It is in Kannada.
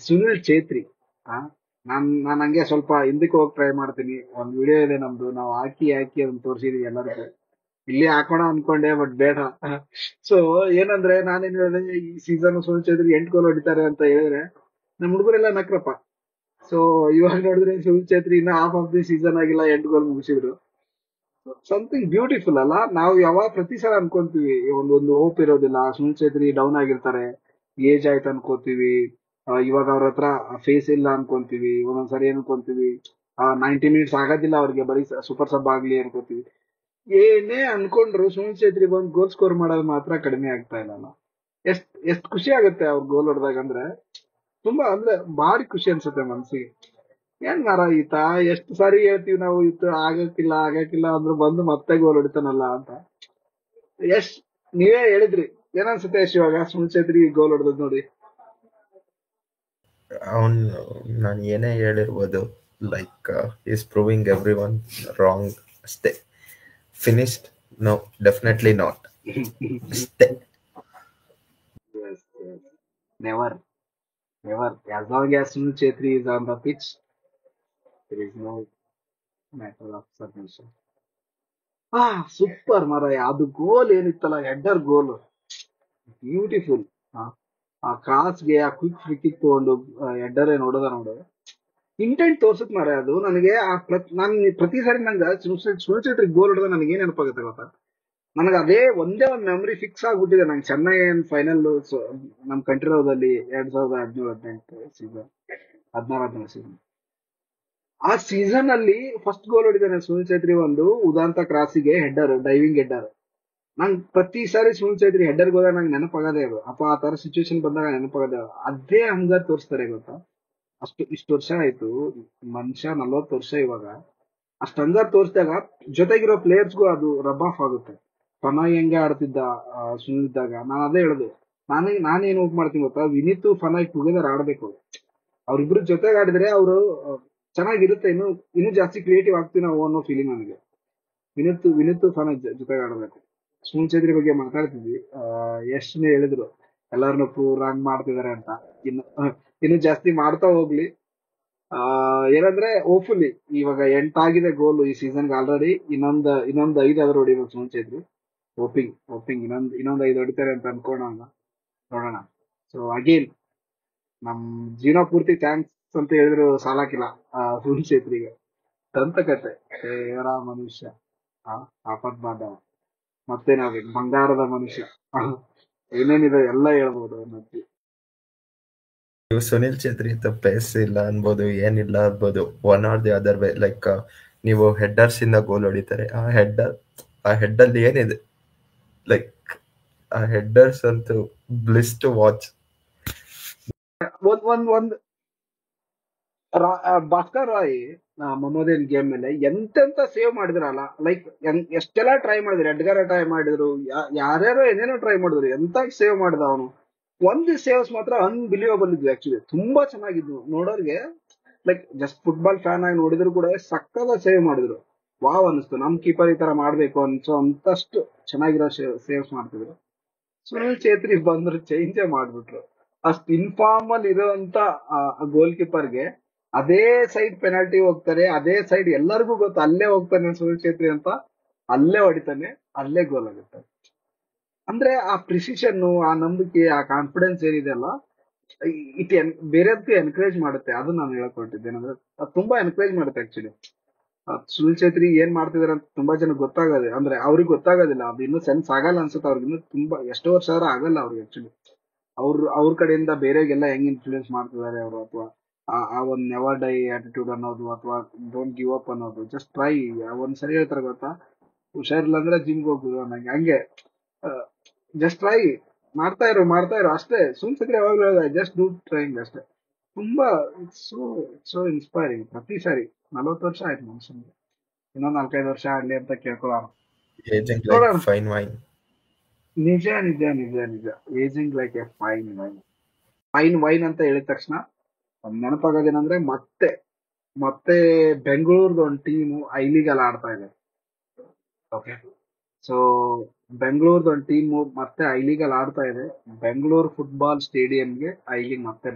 ಸುನಿಲ್ ಛೇತ್ರಿ. ಆ ನಾನ್ ಹಂಗೆ ಸ್ವಲ್ಪ ಹಿಂದಕ್ಕೆ ಹೋಗಿ ಟ್ರೈ ಮಾಡ್ತೀನಿ. ಒಂದ್ ವಿಡಿಯೋ ಇದೆ ನಮ್ದು, ನಾವು ಹಾಕಿ ಹಾಕಿ ಅದನ್ನ ತೋರಿಸಿದೀವಿ ಎಲ್ಲರಿಗೂ. ಇಲ್ಲಿ ಹಾಕೋಣ ಅನ್ಕೊಂಡೆ, ಬಟ್ ಬೇಡ. ಸೊ ಏನಂದ್ರೆ ನಾನೇನ್ ಹೇಳಿದೆ, ಈ ಸೀಸನ್ ಸುನಿಲ್ ಛೇತ್ರಿ 8 ಗೋಲ್ ಹೊಡಿತಾರೆ ಅಂತ ಹೇಳಿದ್ರೆ ನಮ್ ಹುಡುಗರೆಲ್ಲ ನಕ್ರಪ್ಪ. ಸೊ ಇವಾಗ ನೋಡಿದ್ರೆ ಸುನಿಲ್ ಛೇತ್ರಿ ಇನ್ನ ಹಾಫ್ ಆಫ್ ದಿ ಸೀಸನ್ ಆಗಿಲ್ಲ, 8 ಗೋಲ್ ಮುಗಿಸಿದ್ರು. ಸಮಥಿಂಗ್ ಬ್ಯೂಟಿಫುಲ್ ಅಲ್ಲ. ನಾವು ಯಾವಾಗ ಪ್ರತಿ ಸಲ ಅನ್ಕೊಂತೀವಿ, ಒಂದೊಂದು ಹೋಪ್ ಇರೋದಿಲ್ಲ, ಸುನಿಲ್ ಛೇತ್ರಿ ಡೌನ್ ಆಗಿರ್ತಾರೆ, ಏಜ್ ಆಯ್ತು ಅನ್ಕೋತೀವಿ. ಇವಾಗ ಅವ್ರ ಹತ್ರ ಫೇಸ್ ಇಲ್ಲ ಅನ್ಕೊಂತೀವಿ, ಒಂದೊಂದ್ಸರಿ ಏನ್ ಅನ್ಕೊಂತೀವಿ, 90 ಮಿನಿಟ್ಸ್ ಆಗೋದಿಲ್ಲ ಅವ್ರಿಗೆ, ಬರೀ ಸೂಪರ್ ಸಬ್ ಆಗ್ಲಿ ಅನ್ಕೋತೀವಿ. ಏನೇ ಅನ್ಕೊಂಡ್ರು ಸುನಿಲ್ ಛೇತ್ರಿ ಬಂದ್ ಗೋಲ್ ಸ್ಕೋರ್ ಮಾಡೋದು ಮಾತ್ರ ಕಡಿಮೆ ಆಗ್ತಾ ಇಲ್ಲ. ಎಷ್ಟ್ ಖುಷಿ ಆಗುತ್ತೆ ಅವ್ರು ಗೋಲ್ ಹೊಡೆದಾಗ. ಅಂದ್ರೆ ತುಂಬಾ, ಅಂದ್ರೆ ಭಾರಿ ಖುಷಿ ಅನ್ಸುತ್ತೆ ಮನ್ಸಿಗೆ. ಏನ್ ಮಾರ ಈತ, ಎಷ್ಟು ಸಾರಿ ಹೇಳ್ತೀವಿ ನಾವು, ಈತ ಆಗಕ್ಕಿಲ್ಲ ಆಗಕ್ಕಿಲ್ಲ ಅಂದ್ರು ಬಂದು ಮತ್ತೆ ಗೋಲ್ ಹೊಡಿತಾನಲ್ಲ ಅಂತ. ಯಶ್, ನೀವೇ ಹೇಳಿದ್ರಿ, ಏನನ್ಸುತ್ತೆ ಯಶ್ ಇವಾಗ ಸುನಿಲ್ ಛೇತ್ರಿ ಗೋಲ್ ಹೊಡೆದ್ ನೋಡಿ? ಅವನ್ ನಾನು ಏನೇ ಹೇಳಿರ್ಬೋದು, like is proving every one wrong ಅಷ್ಟೇ. ಫಿನಿಶ್ಡ್? ನೋ, ಡೆಫಿನೆಟ್ಲಿ ನಾಟ್ ಅಷ್ಟೇ. Never, never. As long as Sunil Chhetri is on the pitch, there is no matter of submission. Super ಮಾರಾಯ, ಅದು ಗೋಲ್ ಏನಿತ್ತಲ್ಲ, ಹೆಡ್ಡರ್ ಗೋಲ್, ಬ್ಯೂಟಿಫುಲ್. ಆ ಕ್ರಾಸ್ಗೆ ಆ ಕ್ವಿಕ್ ಫ್ರೀ ಕಿಕ್ ತಗೊಂಡು ಹೆಡ್ಡರ್ ಏನ್ ಹೊಡೆದ ನೋಡು, ಇಂಟೆಂಟ್ ತೋರ್ಸುತ್ ಮಾರಾಯ ಅದು ನನಗೆ. ನಾನ್ ಪ್ರತಿ ಸಾರಿ ನಂಗೆ ಸುನಿಲ್ ಛೇತ್ರಿ ಗೋಲ್ ಹೊಡೆದ ನನಗೆ ಏನ್ ನೆನಪಾಗುತ್ತೆ ಗೊತ್ತಾ? ನನಗೆ ಅದೇ ಒಂದೇ ಒಂದು ಮೆಮರಿ ಫಿಕ್ಸ್ ಆಗ್ಬಿಟ್ಟಿದೆ ನಂಗೆ. ಚೆನ್ನೈ ಫೈನಲ್ ನಮ್ ಕಂಟ್ರಿರೋದಲ್ಲಿ 2017-18 ಸೀಸನ್, 16-17 ಸೀಸನ್. ಆ ಸೀಸನ್ ಅಲ್ಲಿ ಫಸ್ಟ್ ಗೋಲ್ ಹೊಡಿದಾನೆ ಸುನಿಲ್ ಛೇತ್ರಿ, ಒಂದು ಉದಾಂತ ಕ್ರಾಸಿಗೆ ಹೆಡ್ಡರ್, ಡೈವಿಂಗ್ ಹೆಡ್ಡರ್. ನಂಗೆ ಪ್ರತಿ ಸಾರಿ ಸುನಿಲ್ ಛೇತ್ರಿ ಹೆಡ್ಡರ್ ಹೋದಾಗ ನಂಗೆ ನೆನಪಾಗದೇ ಅದು. ಅಪ್ಪ ಆ ತರ ಸಿಚುವೇಶನ್ ಬಂದಾಗ ನೆನಪಾಗದೆ ಅದು. ಅದೇ ಹಂಗ ತೋರಿಸ್ತಾರೆ ಗೊತ್ತಾ. ಇಷ್ಟು ವರ್ಷ ಆಯ್ತು, ಮನುಷ್ಯ 40 ವರ್ಷ ಇವಾಗ. ಅಷ್ಟ್ ಹಂಗಾರ್ ತೋರಿಸಿದಾಗ ಜೊತೆಗಿರೋ ಪ್ಲೇಯರ್ಸ್ಗೂ ಅದು ರಬ್ ಆಫ್ ಆಗುತ್ತೆ. ಫನಾಯ್ ಹೆಂಗೆ ಆಡ್ತಿದ್ದ ಸುನಿಲ್ ಇದ್ದಾಗ, ನಾನು ಅದೇ ಹೇಳುದು. ನಾನೇನ್ ಹೋಗ್ ಮಾಡ್ತೀನಿ ಗೊತ್ತಾ, ವಿನೀತ್ ಫನಾಯ್ ಟುಗೆದರ್ ಆಡ್ಬೇಕು. ಅವ್ರಿಬ್ರು ಜೊತೆಗೆ ಆಡಿದ್ರೆ ಅವರು ಚೆನ್ನಾಗಿರುತ್ತೆ, ಇನ್ನೂ ಜಾಸ್ತಿ ಕ್ರಿಯೇಟಿವ್ ಆಗ್ತೀವಿ ನಾವು ಅನ್ನೋ ಫೀಲಿಂಗ್ ನನಗೆ. ವಿನೀತ್ ಫನಾಯ್ ಜೊತೆಗೆ ಆಡಬೇಕು. ಸುನಿಲ್ ಛೇತ್ರಿ ಬಗ್ಗೆ ಮಾತಾಡ್ತಿದ್ವಿ, ಎಷ್ಟನೇ ಹೇಳಿದ್ರು ಎಲ್ಲಾರನ್ನೂ ರಾಂಗ್ ಮಾಡ್ತಿದಾರೆ ಅಂತ. ಇನ್ನು ಜಾಸ್ತಿ ಮಾಡ್ತಾ ಹೋಗ್ಲಿ. ಏನಂದ್ರೆ ಹೋಪ್ಫುಲಿ ಇವಾಗ 8 ಆಗಿದೆ ಗೋಲು ಈ ಸೀಸನ್ಗೆ ಆಲ್ರೆಡಿ. ಇನ್ನೊಂದ್ 5 ಹೊಡಿಬೇಕು ಸುನಿಲ್ ಛೇತ್ರಿ. ಹೋಪಿಂಗ್ ಇನ್ನೊಂದ್ 5 ಹೊಡಿತಾರೆ ಅಂತ ಅನ್ಕೋಣ, ನೋಡೋಣ. ಸೊ ಅಗೇನ್ ನಮ್ ಜೀವನ ಪೂರ್ತಿ ಥ್ಯಾಂಕ್ಸ್ ಅಂತ ಹೇಳಿದ್ರು ಸಾಲಾಕಿಲ್ಲ ಸುನಿಲ್ ಛೇತ್ರಿಗೆ. ದಂತಕತೆ, ದೇವರ ಮನುಷ್ಯ, ಆಪತ್ ಬಾಂಧವ, ಮತ್ತೇನಾಗ್ಬೇಕು, ಬಂಗಾರದ ಮನುಷ್ಯ, ಏನೇನಿದೆ ಎಲ್ಲ ಹೇಳ್ಬೋದು ಅನ್ನೋದು. ನೀವು ಸುನಿಲ್ ಛೇತ್ರಿ ಪೇಸ್ ಇಲ್ಲ ಅನ್ಬೋದು, ಏನಿಲ್ಲ ಅನ್ಬೋದು, one R the other way. Like ನೀವು ಹೆಡ್ಡರ್ಸ್ ಇಂದ ಗೋಲ್ ಹೊಡಿತಾರೆ, ಆ ಹೆಡ್ಡಲ್ಲಿ ಏನಿದೆ, ಲೈಕ್ ಆ ಹೆಡ್ಡರ್ಸ್ ಅಂತೂ ಬ್ಲಿಸ್ ಟು ವಾಚ್. ಒಂದ್ ಭಾಸ್ಕರ್ ರಾಯ್ ಮೊಹಮ್ಮದಿನ್ ಗೇಮ್ ಮೇಲೆ ಎಂತೆಂತ ಸೇವ್ ಮಾಡಿದ್ರಲ್ಲ. ಲೈಕ್ ಎಷ್ಟೆಲ್ಲ ಟ್ರೈ ಮಾಡಿದ್ರು, ಎಡ್ಗರ ಟ್ರೈ ಮಾಡಿದ್ರು, ಯಾರ್ಯಾರೋ ಏನೇನೋ ಟ್ರೈ ಮಾಡಿದ್ರು, ಎಂತ ಸೇವ್ ಮಾಡಿದ ಅವನು. ಒಂದು ಸೇವ್ಸ್ ಮಾತ್ರ ಅನ್ಬಿಲಿಯಬಲ್ ಇದ್ವು, ಆಕ್ಚುಲಿ ತುಂಬಾ ಚೆನ್ನಾಗಿದ್ವು ನೋಡೋರ್ಗೆ. ಲೈಕ್ ಜಸ್ಟ್ ಫುಟ್ಬಾಲ್ ಫ್ಯಾನ್ ಆಗಿ ನೋಡಿದ್ರು ಕೂಡ ಸಕ್ಕದ ಸೇವ್ ಮಾಡಿದ್ರು. ವಾವ್ ಅನಿಸ್ತು, ನಮ್ ಕೀಪರ್ ಈ ತರ ಮಾಡ್ಬೇಕು ಅನ್ಸೋ ಅಂತಷ್ಟು ಚೆನ್ನಾಗಿರೋ ಸೇವ್ಸ್ ಮಾಡ್ತಿದ್ರು. ಸುನಿಲ್ ಛೇತ್ರಿ ಬಂದ್ರು ಚೇಂಜೇ ಮಾಡ್ಬಿಟ್ರು. ಅಷ್ಟು ಇನ್ಫಾರ್ಮಲ್ ಇರುವಂತ ಗೋಲ್ ಕೀಪರ್ಗೆ ಅದೇ ಸೈಡ್ ಪೆನಾಲ್ಟಿ ಹೋಗ್ತಾರೆ, ಅದೇ ಸೈಡ್ ಎಲ್ಲರಿಗೂ ಗೊತ್ತು ಅಲ್ಲೇ ಹೋಗ್ತಾನೆ ಸುನಿಲ್ ಛೇತ್ರಿ ಅಂತ, ಅಲ್ಲೇ ಹೊಡಿತಾನೆ, ಅಲ್ಲೇ ಗೋಲ್ ಆಗುತ್ತೆ. ಅಂದ್ರೆ ಆ ಪ್ರಿಸಿಷನ್, ಆ ನಂಬಿಕೆ, ಆ ಕಾನ್ಫಿಡೆನ್ಸ್ ಏನಿದೆ ಅಲ್ಲ, ಇಟ್ ಬೇರೆದಕ್ಕೆ ಎನ್ಕರೇಜ್ ಮಾಡುತ್ತೆ. ಅದು ನಾನು ಹೇಳ್ಕೊಟ್ಟಿದ್ದೇನೆ. ಅಂದ್ರೆ ಅದು ತುಂಬಾ ಎನ್ಕರೇಜ್ ಮಾಡುತ್ತೆ ಆಕ್ಚುಲಿ. ಸುನಿಲ್ ಛೇತ್ರಿ ಏನ್ ಮಾಡ್ತಿದಾರೆ ಅಂತ ತುಂಬಾ ಜನ ಗೊತ್ತಾಗದೆ, ಅಂದ್ರೆ ಅವ್ರಿಗೆ ಗೊತ್ತಾಗೋದಿಲ್ಲ, ಅದು ಇನ್ನೂ ಸೆನ್ಸ್ ಆಗಲ್ಲ ಅನ್ಸುತ್ತೆ ಅವ್ರಿಗೆ. ಇನ್ನೂ ತುಂಬಾ ಎಷ್ಟೋ ವರ್ಷ ಆದ್ರೂ ಆಗಲ್ಲ ಅವ್ರಿಗೆ ಆಕ್ಚುಲಿ. ಅವ್ರ ಕಡೆಯಿಂದ ಬೇರೆಗೆಲ್ಲ ಹೆಂಗ್ ಇನ್ಫ್ಲೂಯೆನ್ಸ್ ಮಾಡ್ತಿದ್ದಾರೆ ಅವರು, ಅಥವಾ ಆ ಒಂದ್ ನೆವರ್ ಡೈ ಆಟಿಟ್ಯೂಡ್ ಅನ್ನೋದು, ಅಥವಾ ಡೋಂಟ್ ಗಿವ್ ಅಪ್ ಅನ್ನೋದು, ಜಸ್ಟ್ ಟ್ರೈ. ಒಂದ್ ಸರಿ ಹೇಳ್ತಾರೆ ಗೊತ್ತಾ, ಹುಷಾರಿಲ್ಲ ಅಂದ್ರೆ ಜಿಮ್ಗೆ ಹೋಗುದು ಅನ್ನಂಗೆ, ಹಂಗೆ ಜಸ್ಟ್ ಟ್ರೈ, ಮಾಡ್ತಾ ಇರೋ ಅಷ್ಟೇ. ಸುಮ್ ಸಕ್ರೆ ಯಾವಾಗ್ಲೂ ಹೇಳಿದೆ, ಜಸ್ಟ್ ಡೂ ಟ್ರೈಂಗ್ ಅಷ್ಟೇ. ತುಂಬಾ ಸೋ ಇನ್ಸ್ಪೈರಿಂಗ್. ಪ್ರತಿ ಸಾರಿ 40 ವರ್ಷ ಆಯ್ತು ಮನುಷ್ಯನ್ಗೆ, ಇನ್ನೊಂದ್ 4-5 ವರ್ಷ ಆಡ್ಲಿ ಅಂತ ಕೇಳ್ಕೊಳ್ಳೋಣ. ಏಜಿಂಗ್ ಲೈಕ್ ನೋಡೋಣ. Fine wine. ನಿಜ ನಿಜ ನಿಜ ನಿಜ, ageing like a fine wine. Fine wine ಅಂತ ಹೇಳಿದ ತಕ್ಷಣ ಒಂದ್ ನೆನಪಾಗೋದೇನಂದ್ರೆ, ಮತ್ತೆ ಬೆಂಗಳೂರ್ದು ಒಂದು ಟೀಮು ಐ ಲೀಗ್ ಅಲ್ಲಿ ಆಡ್ತಾ ಇದೆ. ಓಕೆ, ಸೊ ಬೆಂಗಳೂರ್ದು ಒಂದು ಟೀಮು ಮತ್ತೆ ಐ ಲೀಗ್ ಅಲ್ಲಿ ಆಡ್ತಾ ಇದೆ. ಬೆಂಗಳೂರು ಫುಟ್ಬಾಲ್ ಸ್ಟೇಡಿಯಂಗೆ ಐ ಲೀಗ್ ಮತ್ತೆ